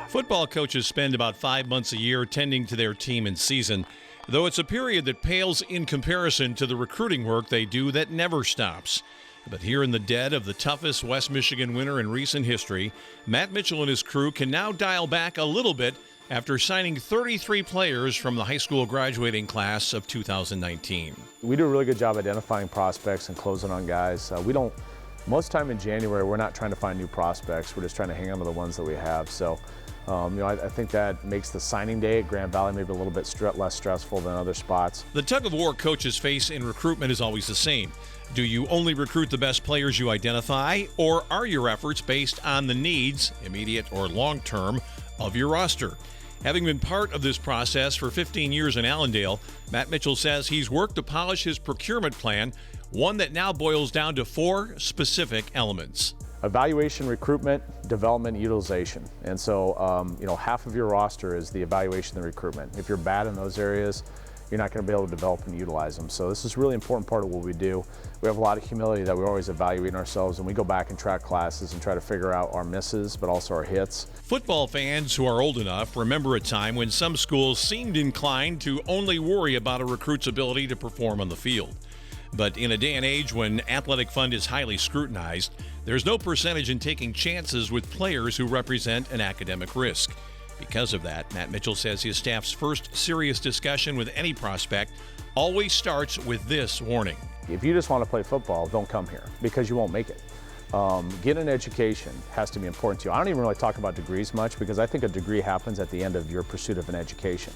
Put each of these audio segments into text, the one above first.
Football coaches spend about 5 months a year tending to their team in season, though it's a period that pales in comparison to the recruiting work they do that never stops. But here in the dead of the toughest West Michigan winter in recent history, Matt Mitchell and his crew can now dial back a little bit after signing 33 players from the high school graduating class of 2019. We do a really good job identifying prospects and closing on guys. Most time in January, we're not trying to find new prospects. We're just trying to hang on to the ones that we have. So, I think that makes the signing day at Grand Valley maybe a little bit less stressful than other spots. The tug of war coaches face in recruitment is always the same. Do you only recruit the best players you identify, or are your efforts based on the needs, immediate or long-term, of your roster? Having been part of this process for 15 years in Allendale, Matt Mitchell says he's worked to polish his procurement plan, one that now boils down to 4 specific elements. Evaluation, recruitment, development, utilization. And so, half of your roster is the evaluation and the recruitment. If you're bad in those areas, you're not going to be able to develop and utilize them. So this is a really important part of what we do. We have a lot of humility that we're always evaluating ourselves, and we go back and track classes and try to figure out our misses, but also our hits. Football fans who are old enough remember a time when some schools seemed inclined to only worry about a recruit's ability to perform on the field. But in a day and age when athletic fund is highly scrutinized, there's no percentage in taking chances with players who represent an academic risk. Because of that, Matt Mitchell says his staff's first serious discussion with any prospect always starts with this warning. If you just want to play football, don't come here because you won't make it. Get an education has to be important to you. I don't even really talk about degrees much because I think a degree happens at the end of your pursuit of an education.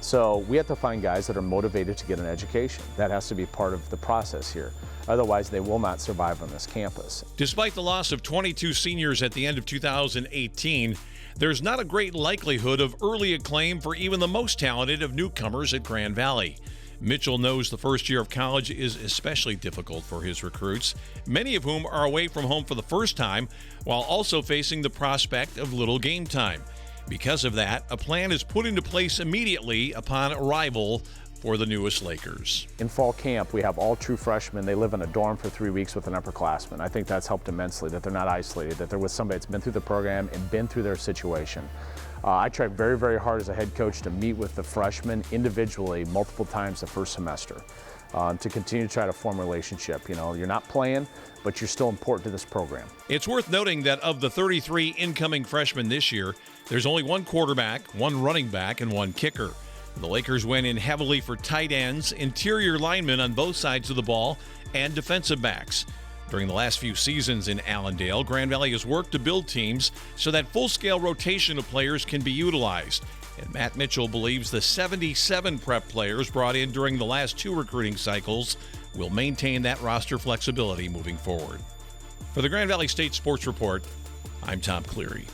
So we have to find guys that are motivated to get an education. That has to be part of the process here. Otherwise, they will not survive on this campus. Despite the loss of 22 seniors at the end of 2018, there's not a great likelihood of early acclaim for even the most talented of newcomers at Grand Valley. Mitchell knows the first year of college is especially difficult for his recruits, many of whom are away from home for the first time, while also facing the prospect of little game time. Because of that, a plan is put into place immediately upon arrival for the newest Lakers. In fall camp, we have all true freshmen. They live in a dorm for 3 weeks with an upperclassman. I think that's helped immensely, that they're not isolated, that they're with somebody that's been through the program and been through their situation. I tried very, very hard as a head coach to meet with the freshmen individually multiple times the first semester to continue to try to form a relationship. You're not playing, but you're still important to this program. It's worth noting that of the 33 incoming freshmen this year, there's only 1 quarterback, 1 running back, and 1 kicker. The Lakers went in heavily for tight ends, interior linemen on both sides of the ball, and defensive backs. During the last few seasons in Allendale, Grand Valley has worked to build teams so that full-scale rotation of players can be utilized. And Matt Mitchell believes the 77 prep players brought in during the last 2 recruiting cycles will maintain that roster flexibility moving forward. For the Grand Valley State Sports Report, I'm Tom Cleary.